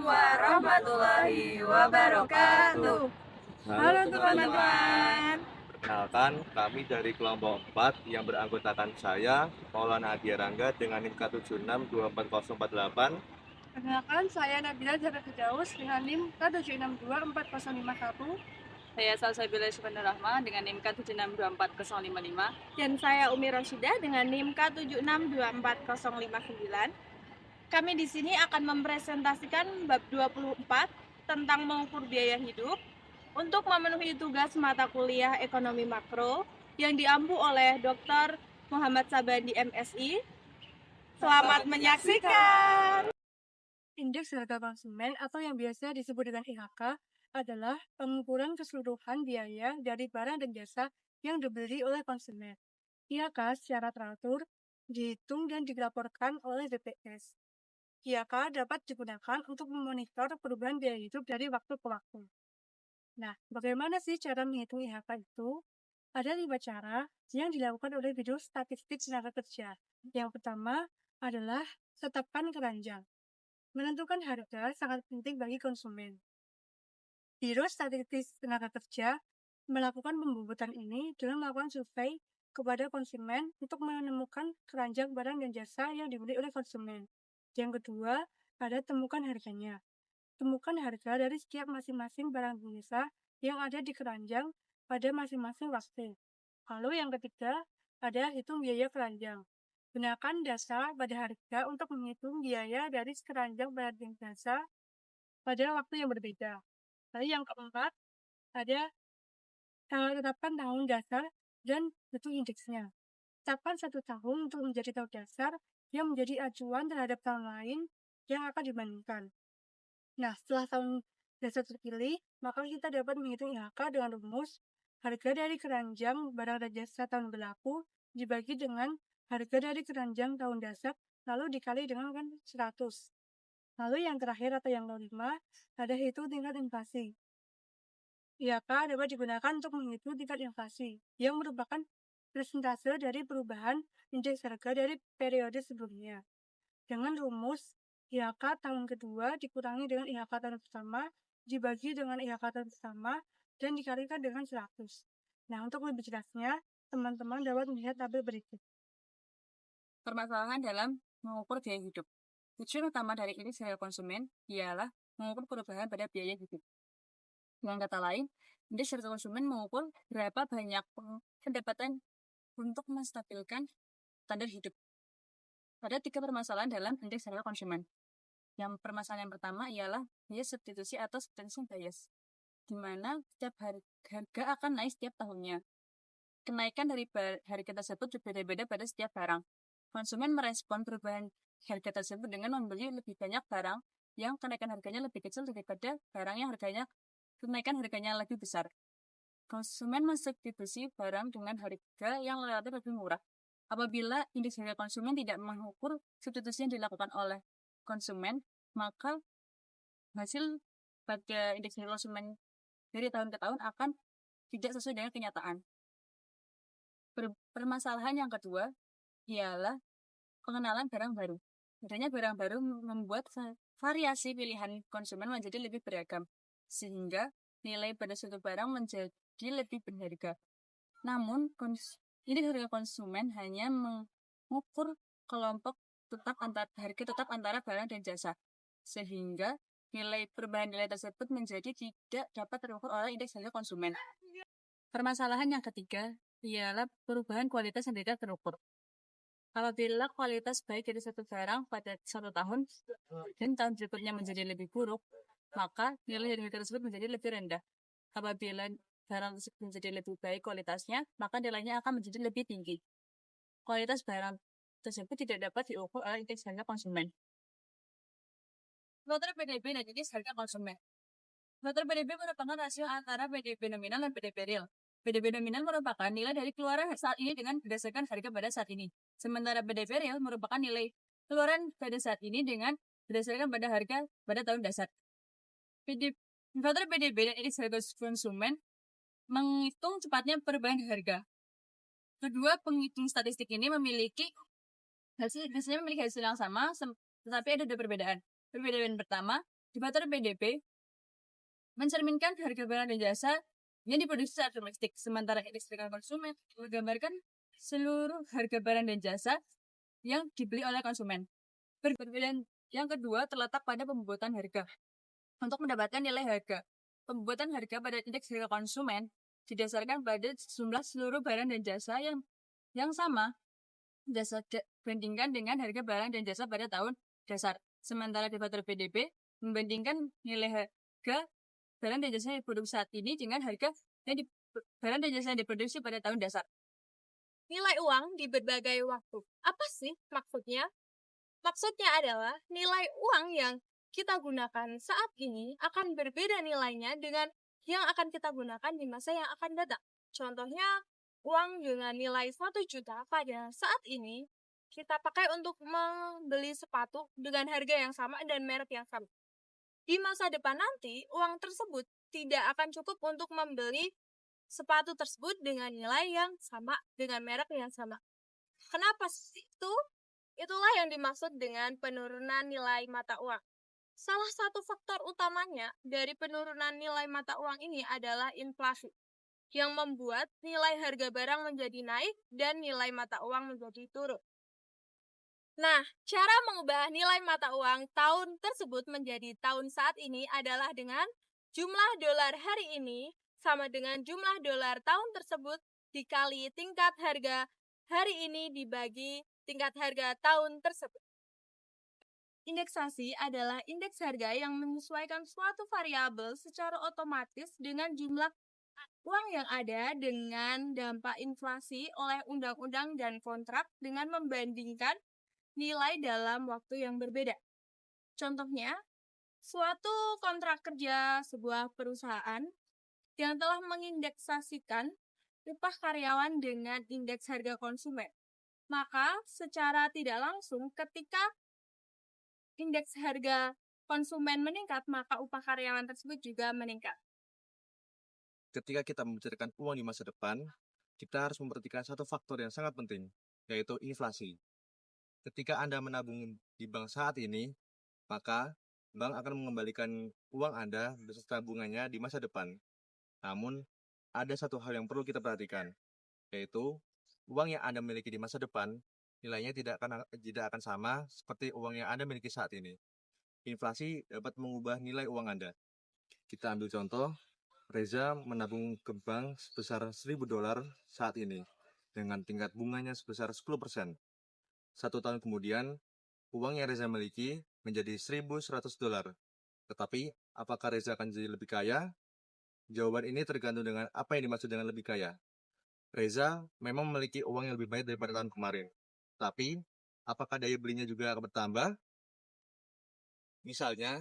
warahmatullahi wabarakatuh. Halo Halo teman-teman, teman-teman. perkenalkan kami dari kelompok 4 yang beranggotakan saya, Maulana Adia Rangga dengan NIM K76244048. Perkenalkan, saya Nabila Zara Firdaus dengan NIM K76244051. Saya Salsabila Subhanur Rahma dengan NIM K76244055. Dan saya Umi Rosida dengan NIM K76244059. Kami di sini akan mempresentasikan bab 24 tentang mengukur biaya hidup untuk memenuhi tugas mata kuliah ekonomi makro yang diampu oleh Dr. Muhammad Sabandi MSI. Selamat menyaksikan. Indeks harga konsumen atau yang biasa disebut dengan IHK adalah pengukuran keseluruhan biaya dari barang dan jasa yang dibeli oleh konsumen. IHK secara teratur dihitung dan dilaporkan oleh BPS. IHK dapat digunakan untuk memonitor perubahan biaya hidup dari waktu ke waktu. Nah, bagaimana sih cara menghitung IHK itu? Ada 5 cara yang dilakukan oleh Biro Statistik Tenaga Kerja. Yang pertama adalah tetapkan keranjang. Menentukan harga sangat penting bagi konsumen. Biro Statistik Tenaga Kerja melakukan pembubutan ini dengan melakukan survei kepada konsumen untuk menemukan keranjang barang dan jasa yang dibeli oleh konsumen. Yang kedua, ada temukan harganya. Temukan harga dari setiap masing-masing barang dan jasa yang ada di keranjang pada masing-masing waktu. Lalu yang ketiga, ada hitung biaya keranjang. Gunakan dasar pada harga untuk menghitung biaya dari keranjang barang dan jasa pada waktu yang berbeda. Lalu yang keempat, ada tetapkan tahun dasar dan hitung indeksnya. Tetapkan 1 tahun untuk menjadi tahun dasar yang menjadi acuan terhadap tahun lain yang akan dibandingkan. Nah, setelah tahun dasar terpilih, maka kita dapat menghitung IHK dengan rumus harga dari keranjang barang dan jasa tahun berlaku dibagi dengan harga dari keranjang tahun dasar lalu dikali dengan 100. Lalu yang terakhir atau yang kelima, ada hitung tingkat inflasi. IHK dapat digunakan untuk menghitung tingkat inflasi yang merupakan persentase dari perubahan indeks harga dari periode sebelumnya. Dengan rumus IHK tahun kedua dikurangi dengan IHK tahun pertama, dibagi dengan IHK tahun pertama, dan dikalikan dengan 100. Nah, untuk lebih jelasnya, teman-teman dapat melihat tabel berikut. Permasalahan dalam mengukur biaya hidup. Tujuan utama dari indeks harga konsumen ialah mengukur perubahan pada biaya hidup. Dengan kata lain, indeks harga konsumen mengukur berapa banyak pendapatan untuk menstabilkan standar hidup. Ada 3 permasalahan dalam indeks harga konsumen. Yang permasalahan yang pertama ialah bias substitusi atau substitution bias, di mana setiap harga akan naik setiap tahunnya. Kenaikan dari harga tersebut berbeda-beda pada setiap barang. Konsumen merespon perubahan harga tersebut dengan membeli lebih banyak barang yang kenaikan harganya lebih kecil daripada barang yang kenaikan harganya lebih besar. Konsumen mensubstitusi barang dengan harga yang relatif lebih murah. Apabila indeks harga konsumen tidak mengukur substitusi yang dilakukan oleh konsumen, maka hasil pada indeks harga konsumen dari tahun ke tahun akan tidak sesuai dengan kenyataan. Permasalahan yang kedua ialah pengenalan barang baru. Adanya barang baru membuat variasi pilihan konsumen menjadi lebih beragam, sehingga nilai pada suatu barang menjadi lebih berharga. Namun, indeks harga konsumen hanya mengukur kelompok harga tetap antara barang dan jasa, sehingga perubahan nilai tersebut menjadi tidak dapat terukur oleh indeks harga konsumen. Permasalahan yang ketiga ialah perubahan kualitas yang tidak terukur. Apabila kualitas baik dari satu barang pada satu tahun dan tahun berikutnya menjadi lebih buruk, maka nilai dari harga tersebut menjadi lebih rendah. Apabila barang tersebut menjadi lebih baik kualitasnya, maka nilainya akan menjadi lebih tinggi. Kualitas barang tersebut tidak dapat diukur oleh indeks harga konsumen. Faktor PDB dan indeks harga konsumen. Faktor PDB merupakan rasio antara PDB nominal dan PDB real. PDB nominal merupakan nilai dari keluaran saat ini dengan berdasarkan harga pada saat ini. Sementara PDB real merupakan nilai keluaran pada saat ini dengan berdasarkan pada harga pada tahun dasar. Faktor PDB dan indeks harga konsumen menghitung cepatnya perubahan harga. Kedua penghitung statistik ini memiliki hasil yang sama, tetapi ada 2 perbedaan. Perbedaan pertama, Indikator PDB mencerminkan harga barang dan jasa yang diproduksi secara domestik, sementara indeks harga konsumen menggambarkan seluruh harga barang dan jasa yang dibeli oleh konsumen. Perbedaan yang kedua terletak pada pembuatan harga. Untuk mendapatkan nilai harga, pembuatan harga pada indeks harga konsumen didasarkan pada jumlah seluruh barang dan jasa yang sama bandingkan dengan harga barang dan jasa pada tahun dasar. Sementara indikator PDB membandingkan nilai harga barang dan jasa yang diproduksi saat ini dengan harga barang dan jasa yang diproduksi pada tahun dasar. Nilai uang di berbagai waktu. Apa sih maksudnya? Maksudnya adalah nilai uang yang kita gunakan saat ini akan berbeda nilainya dengan yang akan kita gunakan di masa yang akan datang. Contohnya, uang dengan nilai 1 juta pada saat ini kita pakai untuk membeli sepatu dengan harga yang sama dan merek yang sama. Di masa depan nanti, uang tersebut tidak akan cukup untuk membeli sepatu tersebut dengan nilai yang sama, dengan merek yang sama. Kenapa sih itu? Itulah yang dimaksud dengan penurunan nilai mata uang. Salah satu faktor utamanya dari penurunan nilai mata uang ini adalah inflasi, yang membuat nilai harga barang menjadi naik dan nilai mata uang menjadi turun. Nah, cara mengubah nilai mata uang tahun tersebut menjadi tahun saat ini adalah dengan jumlah dolar hari ini sama dengan jumlah dolar tahun tersebut dikali tingkat harga hari ini dibagi tingkat harga tahun tersebut. Indeksasi adalah indeks harga yang menyesuaikan suatu variabel secara otomatis dengan jumlah uang yang ada dengan dampak inflasi oleh undang-undang dan kontrak dengan membandingkan nilai dalam waktu yang berbeda. Contohnya, suatu kontrak kerja sebuah perusahaan yang telah mengindeksasikan upah karyawan dengan indeks harga konsumen. Maka secara tidak langsung ketika indeks harga konsumen meningkat, maka upah karyawan tersebut juga meningkat. Ketika kita membicarakan uang di masa depan, kita harus memperhatikan satu faktor yang sangat penting, yaitu inflasi. Ketika Anda menabung di bank saat ini, maka bank akan mengembalikan uang Anda beserta bunganya di masa depan. Namun, ada satu hal yang perlu kita perhatikan, yaitu uang yang Anda miliki di masa depan nilainya tidak akan sama seperti uang yang Anda miliki saat ini. Inflasi dapat mengubah nilai uang Anda. Kita ambil contoh, Reza menabung ke bank sebesar $1.000 saat ini dengan tingkat bunganya sebesar 10%. 1 tahun kemudian, uang yang Reza miliki menjadi $1.100. Tetapi, apakah Reza akan jadi lebih kaya? Jawaban ini tergantung dengan apa yang dimaksud dengan lebih kaya. Reza memang memiliki uang yang lebih baik daripada tahun kemarin. Tapi, apakah daya belinya juga akan bertambah? Misalnya,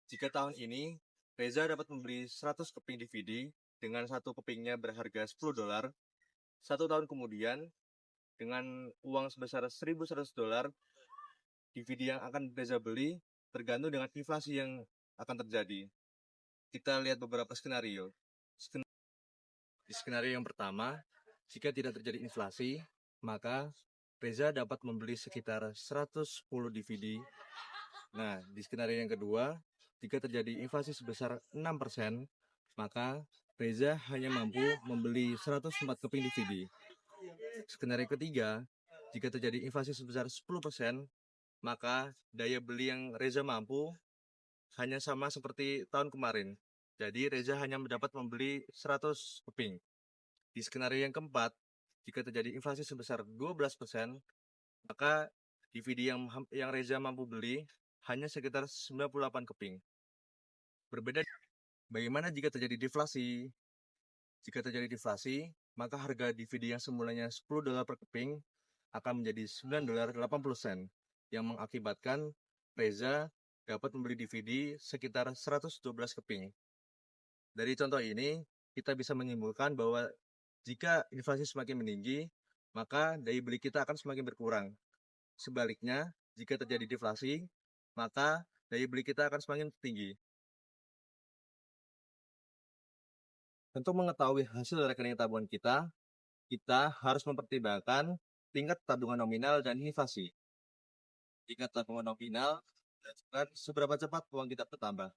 jika tahun ini Reza dapat membeli 100 keping DVD dengan satu kepingnya berharga $10, 1 tahun kemudian, dengan uang sebesar $1.100, DVD yang akan Reza beli tergantung dengan inflasi yang akan terjadi. Kita lihat beberapa skenario. Di skenario yang pertama, jika tidak terjadi inflasi, maka Reza dapat membeli sekitar 110 DVD. Nah, di skenario yang kedua, jika terjadi inflasi sebesar 6%, maka Reza hanya mampu membeli 104 keping DVD. Skenario ketiga, jika terjadi inflasi sebesar 10%, maka daya beli yang Reza mampu hanya sama seperti tahun kemarin. Jadi Reza hanya dapat membeli 100 keping. Di skenario yang keempat, jika terjadi inflasi sebesar 12%, maka DVD yang Reza mampu beli hanya sekitar 98 keping. Berbeda, bagaimana jika terjadi deflasi? Jika terjadi deflasi, maka harga DVD yang semulanya $10 per keping akan menjadi $9.80, yang mengakibatkan Reza dapat membeli DVD sekitar 112 keping. Dari contoh ini, kita bisa menyimpulkan bahwa jika inflasi semakin meninggi, maka daya beli kita akan semakin berkurang. Sebaliknya, jika terjadi deflasi, maka daya beli kita akan semakin tinggi. Untuk mengetahui hasil rekening tabungan kita harus mempertimbangkan tingkat tabungan nominal dan inflasi. Tingkat tabungan nominal menunjukkan seberapa cepat uang kita bertambah.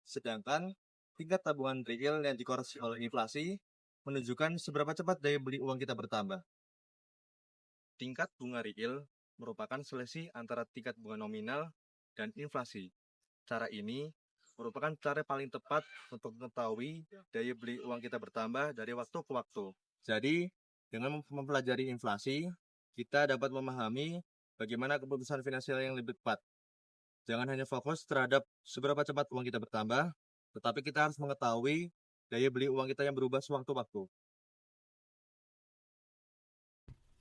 Sedangkan tingkat tabungan real yang dikoreksi oleh inflasi menunjukkan seberapa cepat daya beli uang kita bertambah. Tingkat bunga real merupakan selisih antara tingkat bunga nominal dan inflasi. Cara ini merupakan cara paling tepat untuk mengetahui daya beli uang kita bertambah dari waktu ke waktu. Jadi, dengan mempelajari inflasi, kita dapat memahami bagaimana keputusan finansial yang lebih tepat. Jangan hanya fokus terhadap seberapa cepat uang kita bertambah, tetapi kita harus mengetahui daya beli uang kita yang berubah sewaktu-waktu.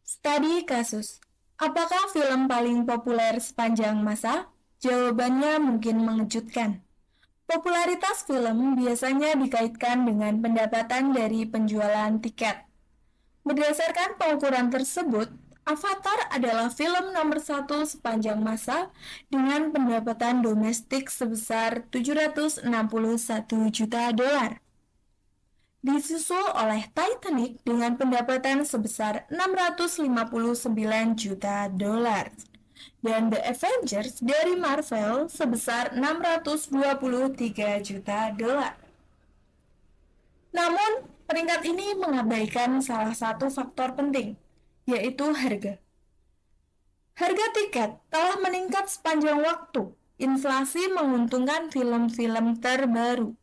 Studi kasus. Apakah film paling populer sepanjang masa? Jawabannya mungkin mengejutkan. Popularitas film biasanya dikaitkan dengan pendapatan dari penjualan tiket. Berdasarkan pengukuran tersebut, Avatar adalah film nomor 1 sepanjang masa dengan pendapatan domestik sebesar 761 juta dolar. Disusul oleh Titanic dengan pendapatan sebesar 659 juta dolar. Dan The Avengers dari Marvel sebesar 623 juta dolar. Namun, peringkat ini mengabaikan salah satu faktor penting, yaitu harga. Harga tiket telah meningkat sepanjang waktu. Inflasi menguntungkan film-film terbaru.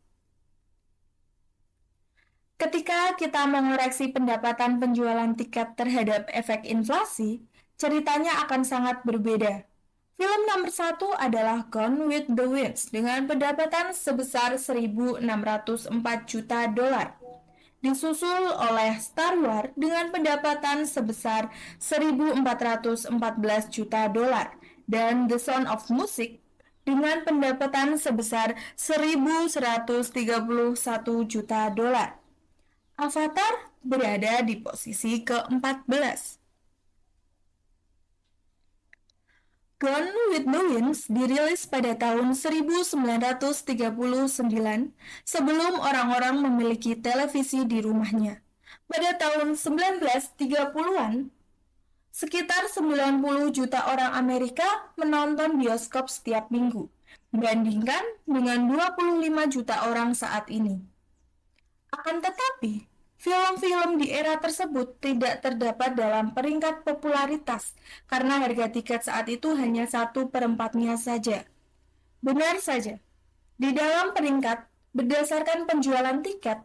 Ketika kita mengoreksi pendapatan penjualan tiket terhadap efek inflasi, ceritanya akan sangat berbeda. Film nomor 1 adalah Gone with the Wind dengan pendapatan sebesar 1.604 juta dolar. Disusul oleh Star Wars dengan pendapatan sebesar 1.414 juta dolar dan The Sound of Music dengan pendapatan sebesar 1.131 juta dolar. Avatar berada di posisi ke-14. Gone with the Wind dirilis pada tahun 1939 sebelum orang-orang memiliki televisi di rumahnya. Pada tahun 1930-an, sekitar 90 juta orang Amerika menonton bioskop setiap minggu, dibandingkan dengan 25 juta orang saat ini. Akan tetapi, film-film di era tersebut tidak terdapat dalam peringkat popularitas karena harga tiket saat itu hanya 1/4-nya saja. Benar saja, di dalam peringkat berdasarkan penjualan tiket,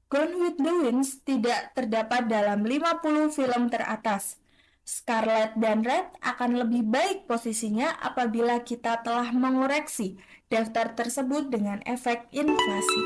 Gone with the Wind tidak terdapat dalam 50 film teratas. Scarlet dan Red akan lebih baik posisinya apabila kita telah mengoreksi daftar tersebut dengan efek inflasi.